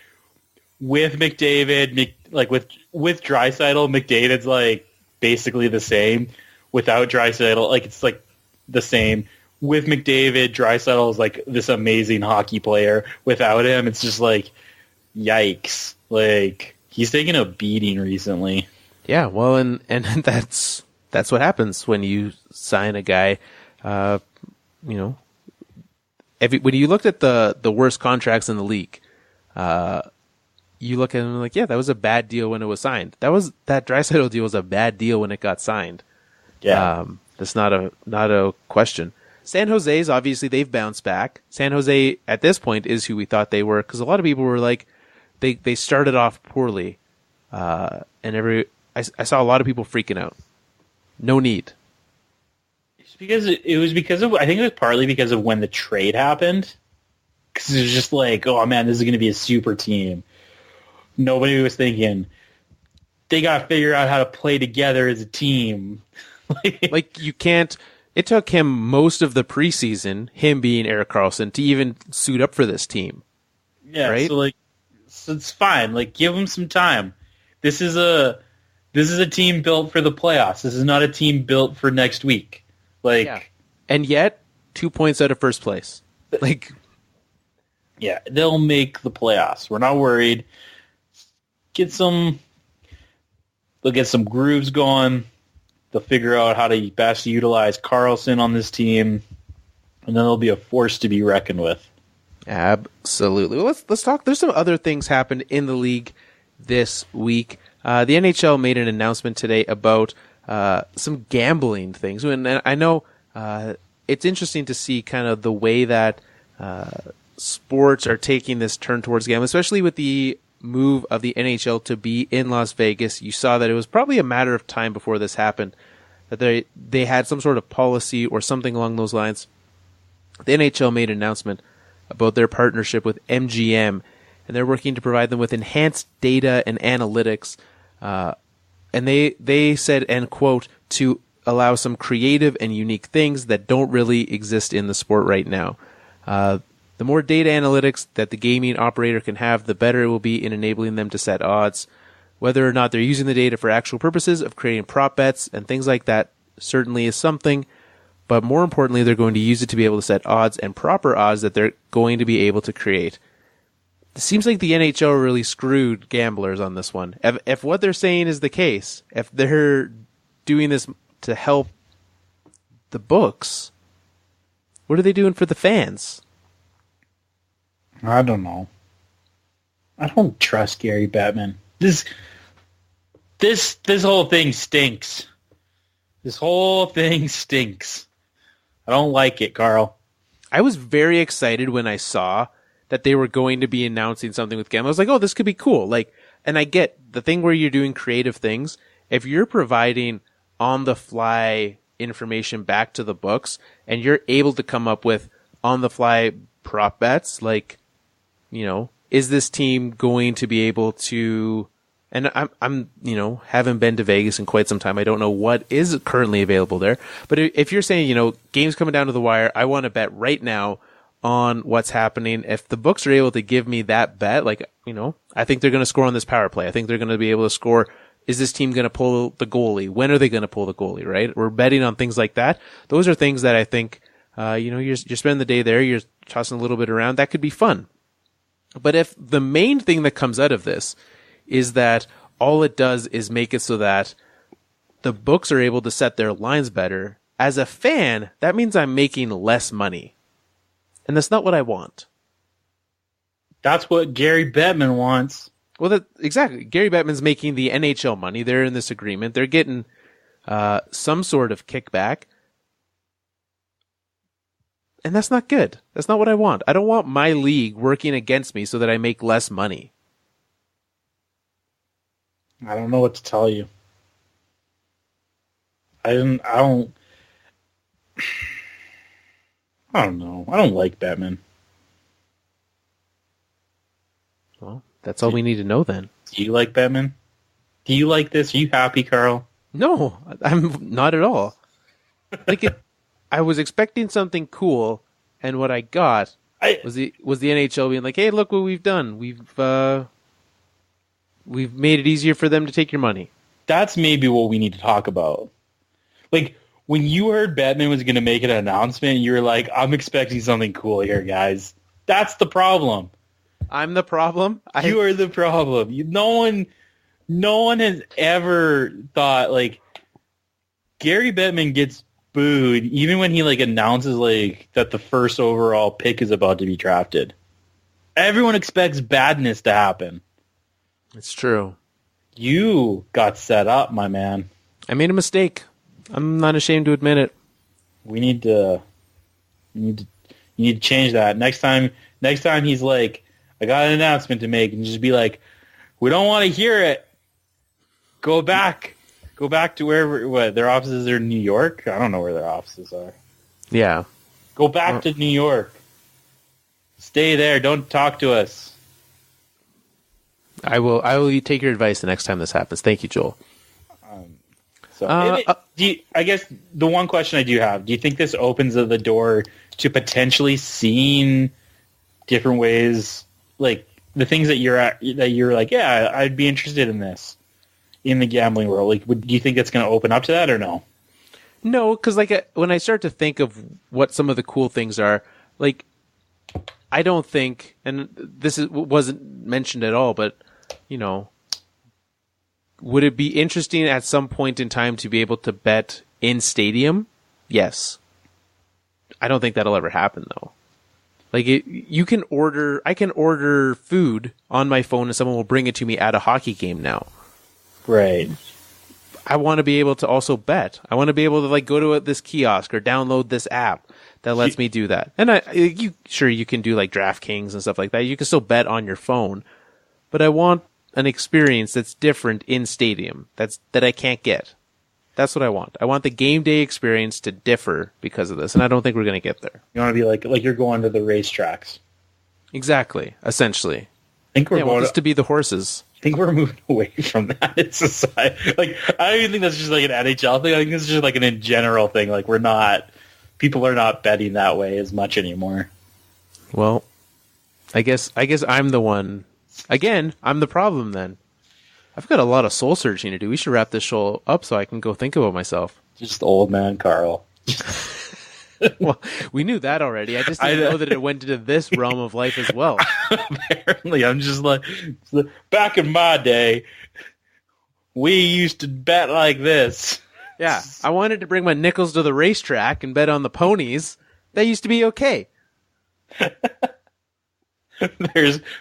with McDavid, with Draisaitl, McDavid's like basically the same. Without Draisaitl, like it's like the same. With McDavid, Draisaitl is like this amazing hockey player. Without him, it's just like yikes. Like he's taken a beating recently. Yeah, well, and that's what happens when you sign a guy. When you looked at the worst contracts in the league, you look at them like, yeah, that was a bad deal when it was signed. That Draisaitl deal was a bad deal when it got signed. Yeah, that's not a question. San Jose's obviously they've bounced back. San Jose at this point is who we thought they were, because a lot of people were like, they started off poorly, and I saw a lot of people freaking out. No need. It's because it was because of, I think it was partly because of when the trade happened. Because it was just like, oh man, this is going to be a super team. Nobody was thinking they got to figure out how to play together as a team. Like you can't. It took him most of the preseason, him being Erik Karlsson, to even suit up for this team. Yeah, right? So it's fine. Like give him some time. This is a team built for the playoffs. This is not a team built for next week. Like, yeah. And yet 2 points out of first place. Like, yeah, they'll make the playoffs. We're not worried. They'll get some grooves going. They'll figure out how to best utilize Karlsson on this team, and then they'll be a force to be reckoned with. Absolutely. Well, let's talk. There's some other things happened in the league this week. The NHL made an announcement today about some gambling things, and I know it's interesting to see kind of the way that sports are taking this turn towards gambling, especially with the move of the NHL to be in Las Vegas. You saw that it was probably a matter of time before this happened, that they had some sort of policy or something along those lines. The NHL made an announcement about their partnership with MGM, and they're working to provide them with enhanced data and analytics. And they said, and quote, to allow some creative and unique things that don't really exist in the sport right now. The more data analytics that the gaming operator can have, the better it will be in enabling them to set odds. Whether or not they're using the data for actual purposes of creating prop bets and things like that certainly is something, but more importantly, they're going to use it to be able to set odds and proper odds that they're going to be able to create. It seems like the NHL really screwed gamblers on this one. If what they're saying is the case, if they're doing this to help the books, what are they doing for the fans? I don't know. I don't trust Gary Bettman. This whole thing stinks. This whole thing stinks. I don't like it, Carl. I was very excited when I saw that they were going to be announcing something with gambling. I was like, oh, this could be cool. Like, and I get the thing where you're doing creative things. If you're providing on-the-fly information back to the books and you're able to come up with on-the-fly prop bets, like, you know, is this team going to be able to, and I'm haven't been to Vegas in quite some time. I don't know what is currently available there. But if you're saying, you know, game's coming down to the wire, I want to bet right now on what's happening. If the books are able to give me that bet, like, you know, I think they're going to score on this power play. I think they're going to be able to score. Is this team going to pull the goalie? When are they going to pull the goalie, right? We're betting on things like that. Those are things that I think, you're spending the day there, you're tossing a little bit around. That could be fun. But if the main thing that comes out of this is that all it does is make it so that the books are able to set their lines better. As a fan, that means I'm making less money. And that's not what I want. That's what Gary Bettman wants. Well, exactly. Gary Bettman's making the NHL money. They're in this agreement. They're getting some sort of kickback. And that's not good. That's not what I want. I don't want my league working against me so that I make less money. I don't know what to tell you. I don't know. I don't like Bettman. Well, that's all we need to know then. Do you like Bettman? Do you like this? Are you happy, Carl? No, I'm not at all. I was expecting something cool, and what I got was the NHL being like, "Hey, look what we've done. We've made it easier for them to take your money." That's maybe what we need to talk about. Like, when you heard Bettman was going to make an announcement, you were like, I'm expecting something cool here, guys. That's the problem. I'm the problem? You are the problem. No one has ever thought, like, Gary Bettman gets booed even when he, like, announces, like, that the first overall pick is about to be drafted. Everyone expects badness to happen. It's true. You got set up, my man. I made a mistake. I'm not ashamed to admit it. We need to change that. Next time he's like, I got an announcement to make, and just be like, we don't want to hear it. Go back to wherever, their offices are in New York? I don't know where their offices are. Yeah. Go back to New York. Stay there. Don't talk to us. I will take your advice the next time this happens. Thank you, Joel. I guess the one question I do have, do you think this opens the door to potentially seeing different ways, like the things that you're like, yeah, I'd be interested in this in the gambling world? Like, do you think that's going to open up to that or no? No, because when I start to think of what some of the cool things are, like, I don't think, and wasn't mentioned at all, but, you know, would it be interesting at some point in time to be able to bet in stadium? Yes. I don't think that'll ever happen, though. Like, I can order food on my phone and someone will bring it to me at a hockey game now. Right. I want to be able to also bet. I want to be able to, like, go to this kiosk or download this app that lets me do that. And you can do, like, DraftKings and stuff like that. You can still bet on your phone. But I want an experience that's different in stadium that I can't get. That's what I want. I want the game day experience to differ because of this, and I don't think we're going to get there. You want to be like you're going to the racetracks. Exactly. Essentially. I think we're going to be the horses. I think we're moving away from that in society. Like, I don't even think that's just like an NHL thing. I think it's just like an in general thing. Like, people are not betting that way as much anymore. Well, I guess I'm the one. Again, I'm the problem then. I've got a lot of soul searching to do. We should wrap this show up so I can go think about myself. Just old man Carl. Well, we knew that already. I just didn't know that it went into this realm of life as well. Apparently, I'm just like, back in my day, we used to bet like this. Yeah, I wanted to bring my nickels to the racetrack and bet on the ponies. That used to be okay.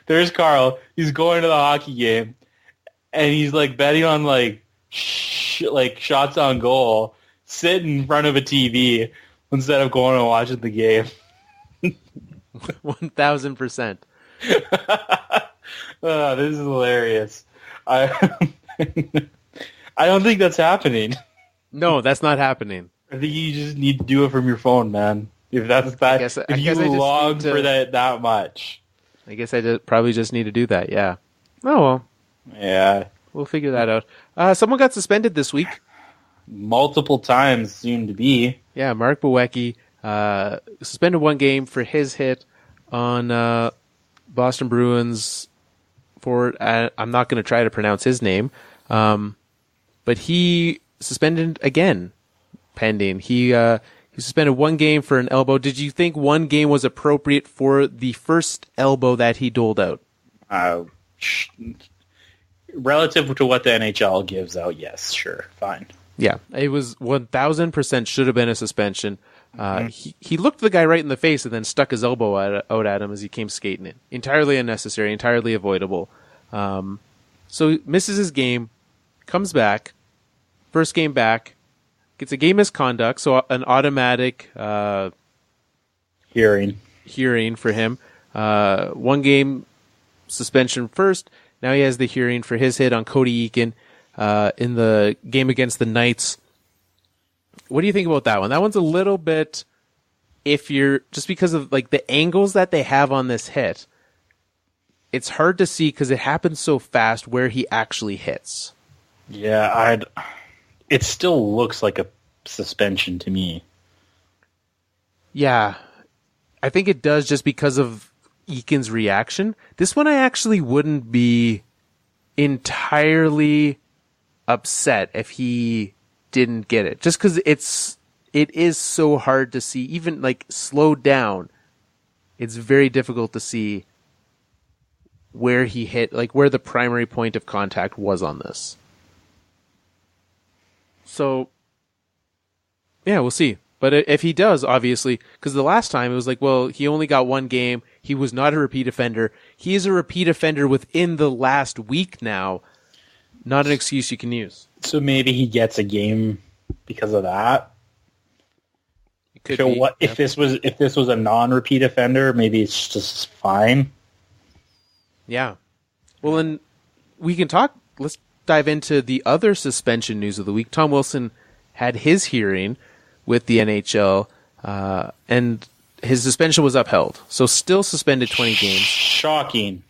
There's Carl. He's going to the hockey game, and he's like betting on like shots on goal, sitting in front of a TV instead of going and watching the game. 1,000%. This is hilarious. I don't think that's happening. No, that's not happening. I think you just need to do it from your phone, man. If that's that, if you long for that much. I guess I probably just need to do that, yeah. Oh, well. Yeah. We'll figure that out. Someone got suspended this week. Multiple times, soon to be. Yeah, Mark Borowiecki suspended one game for his hit on Boston Bruins forward. I'm not going to try to pronounce his name. But he suspended again, pending. He suspended one game for an elbow. Did you think one game was appropriate for the first elbow that he doled out? Relative to what the NHL gives out, yes, sure, fine. Yeah, it was 1,000% should have been a suspension. He looked the guy right in the face and then stuck his elbow out at him as he came skating in. Entirely unnecessary, entirely avoidable. So he misses his game, comes back, first game back, gets a game misconduct, so an automatic hearing for him. 1 game suspension first. Now he has the hearing for his hit on Cody Eakin in the game against the Knights. What do you think about that one? That one's a little bit iffier just because of like the angles that they have on this hit. It's hard to see because it happens so fast where he actually hits. Yeah, it still looks like a suspension to me. Yeah, I think it does just because of Eakin's reaction. This one I actually wouldn't be entirely upset if he didn't get it. Just because it is so hard to see. Even like slowed down, it's very difficult to see where he hit, like where the primary point of contact was on this. So, yeah, we'll see. But if he does, obviously, because the last time it was like, well, he only got 1 game. He was not a repeat offender. He is a repeat offender within the last week now. Not an excuse you can use. So maybe he gets a game because of that. It could so be, what yeah. if this was a non-repeat offender? Maybe it's just fine. Yeah. Well, then we can talk. Let's dive into the other suspension news of the week. Tom Wilson had his hearing with the NHL, and his suspension was upheld. So still suspended 20 games. Shocking.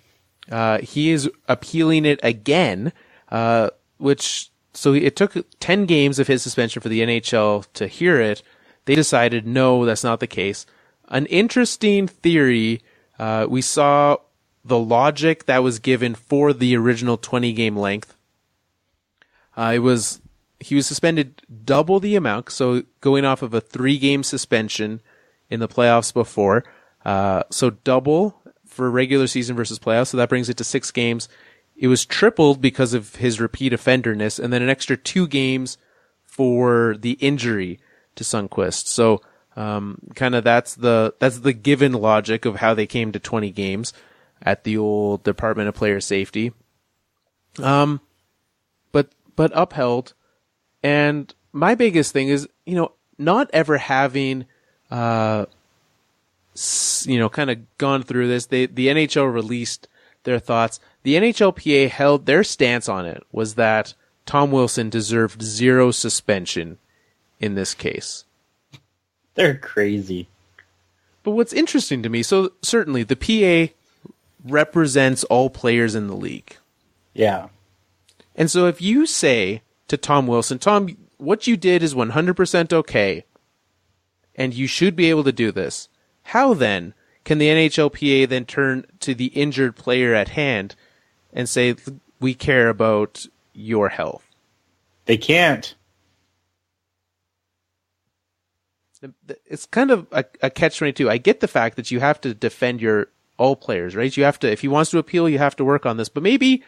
He is appealing it again, so it took 10 games of his suspension for the NHL to hear it. They decided, no, that's not the case. An interesting theory, we saw the logic that was given for the original 20-game length. He was suspended double the amount, so going off of a 3-game suspension in the playoffs before. So double for regular season versus playoffs, so that brings it to 6 games. It was tripled because of his repeat offenderness, and then an extra 2 games for the injury to Sundqvist. So kind of that's the given logic of how they came to 20 games at the old Department of Player Safety. But upheld. And my biggest thing is, not ever having, kind of gone through this. The NHL released their thoughts. The NHLPA held their stance on it was that Tom Wilson deserved 0 suspension in this case. They're crazy. But what's interesting to me, so certainly the PA represents all players in the league. Yeah. And so if you say to Tom Wilson, Tom, what you did is 100% okay, and you should be able to do this, how then can the NHLPA then turn to the injured player at hand and say, we care about your health? They can't. It's kind of a catch-22. I get the fact that you have to defend your all players, right? You have to, if he wants to appeal, you have to work on this, but maybe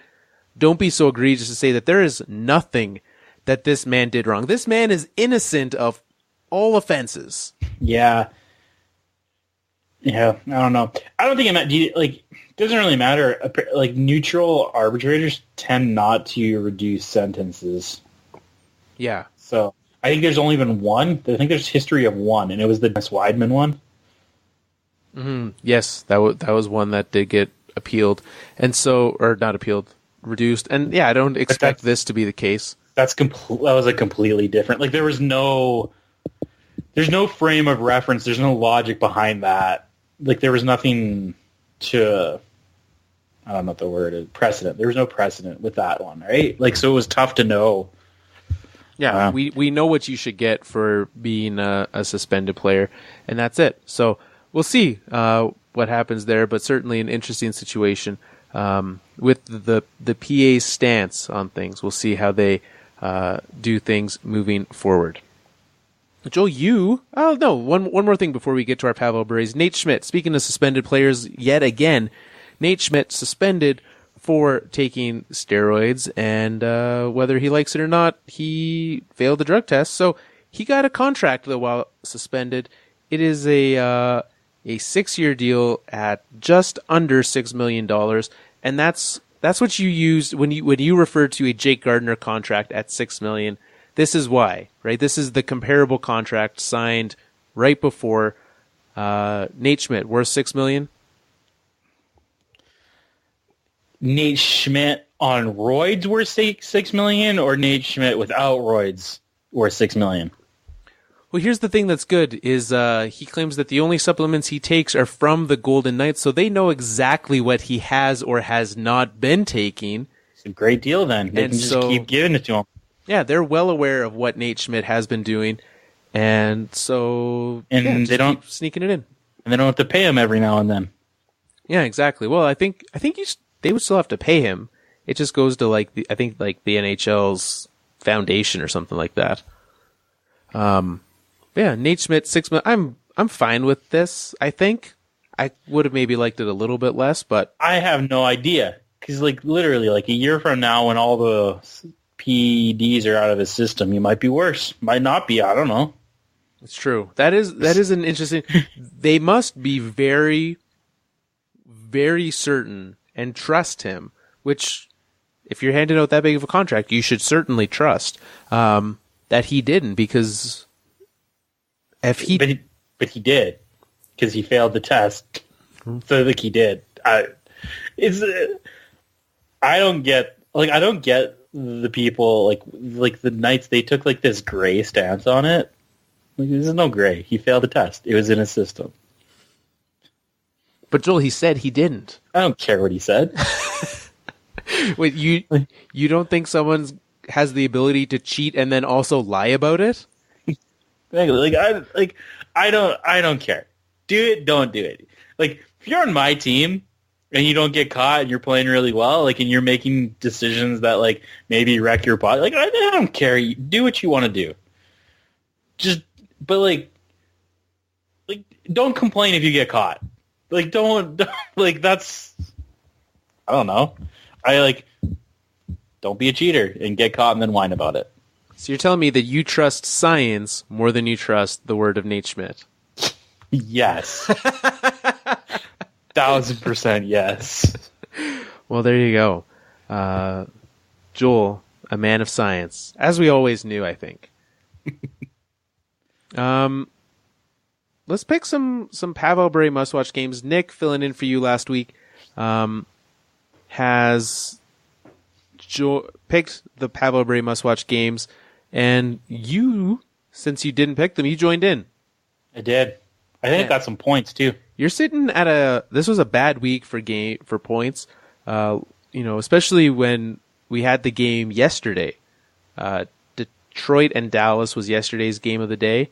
don't be so egregious to say that there is nothing that this man did wrong. This man is innocent of all offenses. Yeah. Yeah, I don't know. I don't think it doesn't really matter. Like, neutral arbitrators tend not to reduce sentences. Yeah. So I think there's only been one. I think there's history of one, and it was the Dennis Weidman one. Mm-hmm. Yes, that was one that did get appealed, and so, or not appealed, reduced. And yeah, I don't expect this to be the case. That was a completely different. Like, there's no frame of reference. There's no logic behind that. Like, there was nothing to, I don't know what the word is, precedent. There was no precedent with that one, right? Like, so it was tough to know. Yeah, we know what you should get for being a suspended player, and that's it. So we'll see what happens there, but certainly an interesting situation with the PA's stance on things. We'll see how they do things moving forward. Joel, one more thing before we get to our Pavel Bure's. Nate Schmidt, speaking of suspended players yet again, Nate Schmidt suspended for taking steroids, and whether he likes it or not, he failed the drug test. So he got a contract though while suspended. It is a 6-year deal at just under $6 million, and that's what you used when you refer to a Jake Gardiner contract at $6 million. This is why, right? This is the comparable contract signed right before Nate Schmidt, worth $6 million. Nate Schmidt on roids worth $6 million, or Nate Schmidt without roids worth $6 million? Well, here's the thing that's good is he claims that the only supplements he takes are from the Golden Knights, so they know exactly what he has or has not been taking. It's a great deal then. They can just keep giving it to him. Yeah, they're well aware of what Nate Schmidt has been doing, and so they don't keep sneaking it in. And they don't have to pay him every now and then. Yeah, exactly. Well, I think they would still have to pay him. It just goes to the NHL's foundation or something like that. Yeah, Nate Schmidt, $6 million. I'm fine with this. I think I would have maybe liked it a little bit less, but I have no idea because literally a year from now, when all the PEDs are out of his system, he might be worse. Might not be. I don't know. It's true. That is an interesting. They must be very, very certain and trust him. Which, if you're handing out that big of a contract, you should certainly trust that he didn't, because if he, but he did, because he failed the test. So he did. I don't get the people like the Knights. They took this gray stance on it. There's no gray. He failed the test. It was in his system. But Joel, he said he didn't. I don't care what he said. Wait, you don't think someone has the ability to cheat and then also lie about it? I don't care. Do it, don't do it. If you're on my team and you don't get caught and you're playing really well, and you're making decisions that maybe wreck your body, I don't care. You do what you want to do. But don't complain if you get caught. Don't that's, I don't know. Don't be a cheater and get caught and then whine about it. So you're telling me that you trust science more than you trust the word of Nate Schmidt? Yes. 1000% yes. Well, there you go. Joel, a man of science, as we always knew, I think. Let's pick some Pavel Bure must-watch games. Nick, filling in for you last week, has picked the Pavel Bure must-watch games, and you, since you didn't pick them, you joined in. I did. I think I got some points too. You're sitting at this was a bad week for points, especially when we had the game yesterday. Detroit and Dallas was yesterday's game of the day.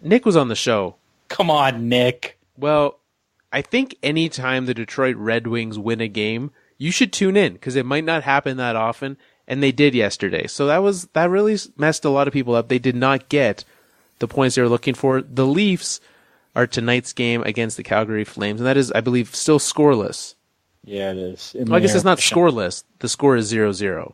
Nick was on the show. Come on, Nick. Well, I think any time the Detroit Red Wings win a game, you should tune in, because it might not happen that often, and they did yesterday. So that really messed a lot of people up. They did not get the points they were looking for. The Leafs are tonight's game against the Calgary Flames, and that is, I believe, still scoreless. Yeah, it is. Well, I guess it's not scoreless. The score is 0-0.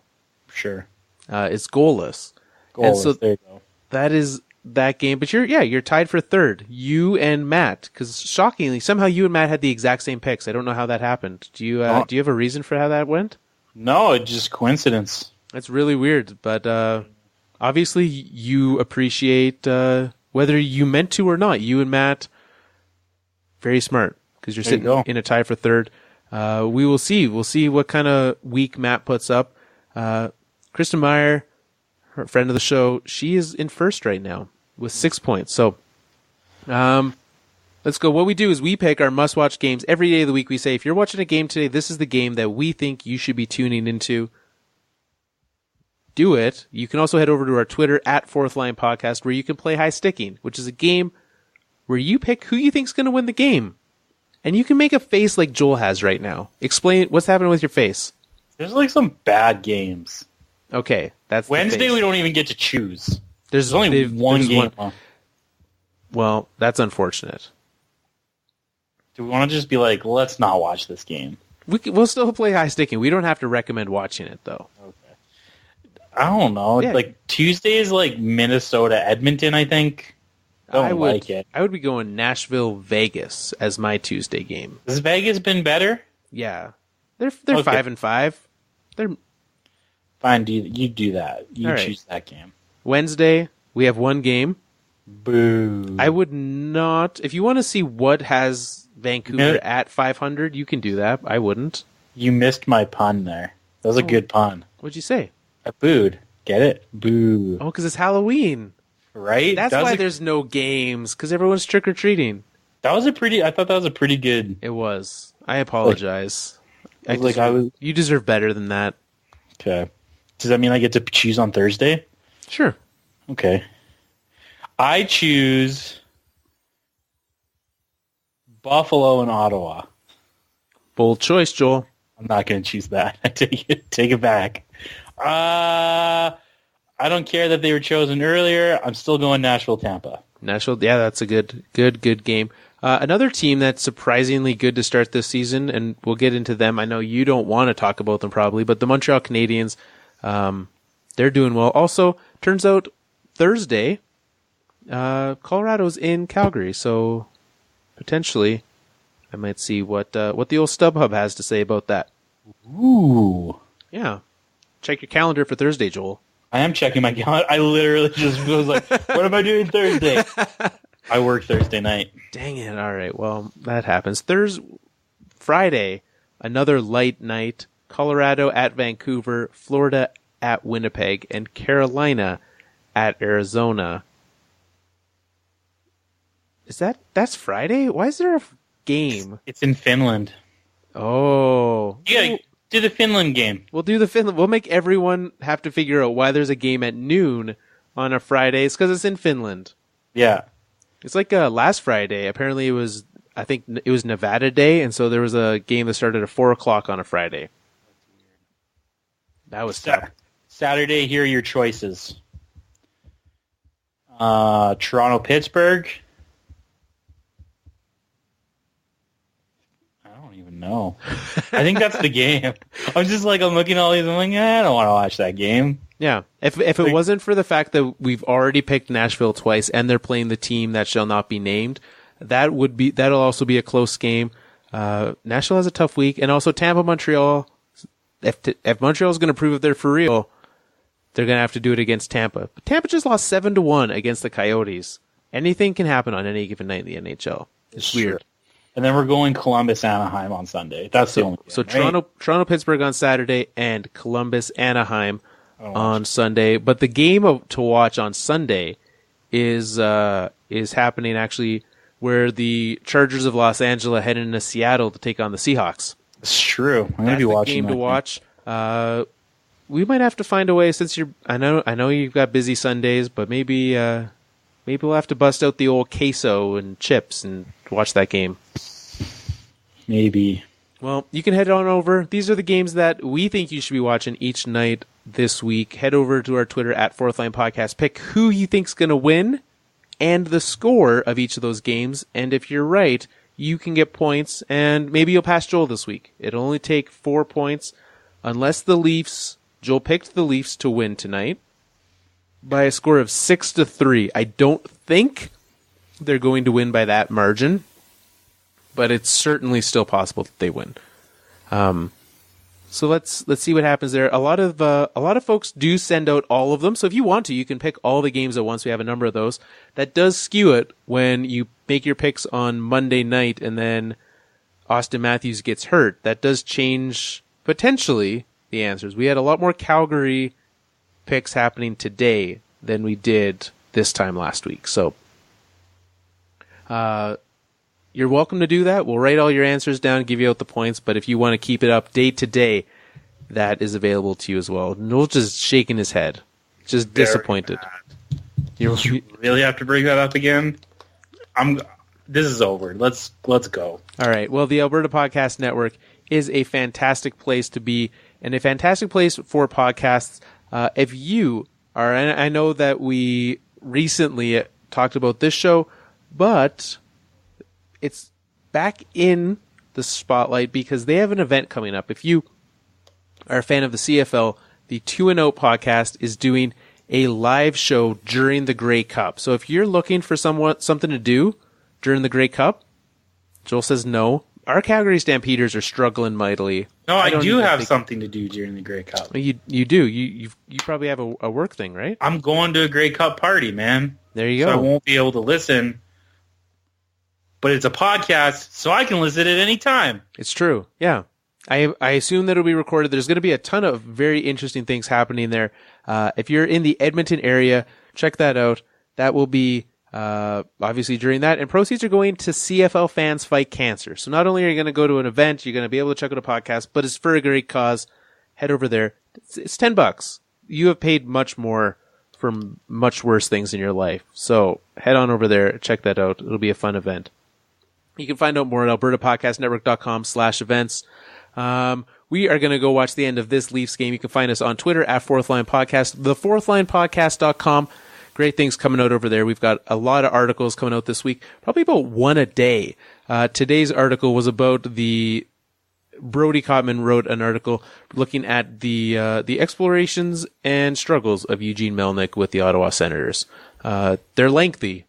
Sure. It's goalless. Goalless, so there you go. That is that game. But you're tied for third. You and Matt, because shockingly, somehow you and Matt had the exact same picks. I don't know how that happened. Do you have a reason for how that went? No, it's just coincidence. That's really weird. But obviously, you appreciate whether you meant to or not. You and Matt, very smart, because you're sitting in a tie for third. We will see. We'll see what kind of week Matt puts up. Kristen Meyer, her friend of the show, she is in first right now with 6 points. So let's go. What we do is we pick our must-watch games every day of the week. We say, if you're watching a game today, this is the game that we think you should be tuning into. Do it. You can also head over to our Twitter at Fourth Line Podcast, where you can play High Sticking, which is a game where you pick who you think's going to win the game. And you can make a face like Joel has right now. Explain what's happening with your face. There's some bad games. Okay, that's Wednesday. We don't even get to choose. There's only one game. Well, that's unfortunate. Do we want to just be let's not watch this game? We'll still play high sticking. We don't have to recommend watching it, though. Okay. I don't know. Yeah. Like Tuesday is like Minnesota, Edmonton, I think. I like it. I would be going Nashville, Vegas as my Tuesday game. Has Vegas been better? Yeah. They're 5-5. They're fine. You do that. You All right. choose that game. Wednesday, we have one game. Boo. I would not. If you want to see what has Vancouver at 500, you can do that. I wouldn't. You missed my pun there. That was a good pun. What'd you say? I booed. Get it? Boo. Oh, because it's Halloween. Right? That's why there's no games, because everyone's trick-or-treating. I thought that was a pretty good... It was. I apologize. You deserve better than that. Okay. Does that mean I get to choose on Thursday? Sure. Okay. I choose Buffalo and Ottawa. Bold choice, Joel. I'm not going to choose that. I take it back. I don't care that they were chosen earlier. I'm still going Nashville-Tampa. Nashville, yeah, that's a good game. Another team that's surprisingly good to start this season, and we'll get into them. I know you don't want to talk about them probably, but the Montreal Canadiens, they're doing well. Also, turns out Thursday, Colorado's in Calgary, so potentially I might see what the old StubHub has to say about that. Ooh. Yeah. Check your calendar for Thursday, Joel. I am checking my calendar. I literally just was like, what am I doing Thursday? I work Thursday night. Dang it. All right. Well, that happens. Friday, another light night. Colorado at Vancouver, Florida at Winnipeg, and Carolina at Arizona. That's Friday? Why is there a game? It's in Finland. Oh. Yeah, do the Finland game. We'll do the Finland. We'll make everyone have to figure out why there's a game at noon on a Friday. It's because it's in Finland. Yeah. It's like last Friday. Apparently I think it was Nevada Day, and so there was a game that started at 4 o'clock on a Friday. That was tough. Saturday, here are your choices. Toronto-Pittsburgh. I don't even know. I think that's the game. I'm looking at all these, I'm like, I don't want to watch that game. Yeah. If it wasn't for the fact that we've already picked Nashville twice and they're playing the team that shall not be named, that'll also be a close game. Nashville has a tough week, and also Tampa-Montreal. If Montreal's going to prove that they're for real, they're going to have to do it against Tampa. But Tampa just lost 7-1 against the Coyotes. Anything can happen on any given night in the NHL. It's weird. And then we're going Columbus-Anaheim on Sunday. That's the only game, so right? Toronto-Pittsburgh on Saturday and Columbus-Anaheim on Sunday. But the game to watch on Sunday is happening actually where the Chargers of Los Angeles head into Seattle to take on the Seahawks. It's true. I'm going to be watching that game to watch. We might have to find a way, since I know you've got busy Sundays, but maybe we'll have to bust out the old queso and chips and watch that game. Maybe. Well, you can head on over. These are the games that we think you should be watching each night this week. Head over to our Twitter at Fourth Line Podcast. Pick who you think's going to win and the score of each of those games. And if you're right, you can get points, and maybe you'll pass Joel this week. It'll only take 4 points, unless Joel picked the Leafs to win tonight by a score of 6-3. I don't think they're going to win by that margin, but it's certainly still possible that they win. So let's see what happens there. A lot of folks do send out all of them. So if you want to, you can pick all the games at once. We have a number of those. That does skew it when you make your picks on Monday night and then Auston Matthews gets hurt. That does change potentially the answers. We had a lot more Calgary picks happening today than we did this time last week. So you're welcome to do that. We'll write all your answers down and give you out the points, but if you want to keep it up day to day, that is available to you as well. Noel's just shaking his head. Just very disappointed. You really have to bring that up again? This is over. Let's go. All right. Well, the Alberta Podcast Network is a fantastic place to be and a fantastic place for podcasts. If you are, and I know that we recently talked about this show, but it's back in the spotlight because they have an event coming up. If you are a fan of the CFL, the 2-0 podcast is doing a live show during the Grey Cup. So if you're looking for something to do during the Grey Cup, Joel says no. Our Calgary Stampeders are struggling mightily. No, I do have something to do during the Grey Cup. You do. You probably have a work thing, right? I'm going to a Grey Cup party, man. There you go. So I won't be able to listen. But it's a podcast, so I can listen at any time. It's true. Yeah. I assume that it'll be recorded. There's going to be a ton of very interesting things happening there. If you're in the Edmonton area, check that out. That will be obviously during that. And proceeds are going to CFL Fans Fight Cancer. So not only are you going to go to an event, you're going to be able to check out a podcast, but it's for a great cause. Head over there. It's $10. You have paid much more for much worse things in your life. So head on over there. Check that out. It'll be a fun event. You can find out more at albertapodcastnetwork.com/events. We are going to go watch the end of this Leafs game. You can find us on Twitter at Fourth Line Podcast, thefourthlinepodcast.com. Great things coming out over there. We've got a lot of articles coming out this week, probably about one a day. Today's article was about Brody Cotman wrote an article looking at the explorations and struggles of Eugene Melnyk with the Ottawa Senators. They're lengthy,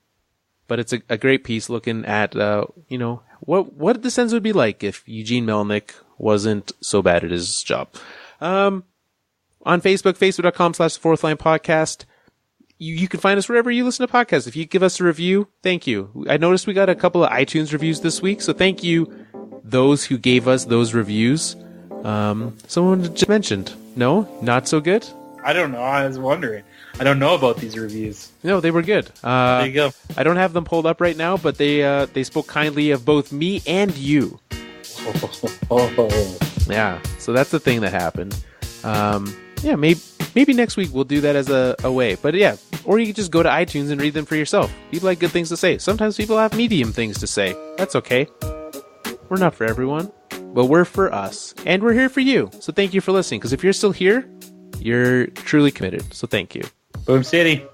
but it's a great piece looking at, what the Sens would be like if Eugene Melnyk wasn't so bad at his job. On Facebook, facebook.com/fourthlinepodcast. You can find us wherever you listen to podcasts. If you give us a review, thank you. I noticed we got a couple of iTunes reviews this week, so thank you those who gave us those reviews. Someone just mentioned. No? Not so good? I don't know. I was wondering. I don't know about these reviews. No, they were good. There you go. I don't have them pulled up right now, but they spoke kindly of both me and you. Yeah, so that's the thing that happened. Yeah, maybe next week we'll do that as a way. But yeah, or you can just go to iTunes and read them for yourself. People have good things to say. Sometimes people have medium things to say. That's okay. We're not for everyone, but we're for us. And we're here for you. So thank you for listening. Because if you're still here, you're truly committed. So thank you. Boom City.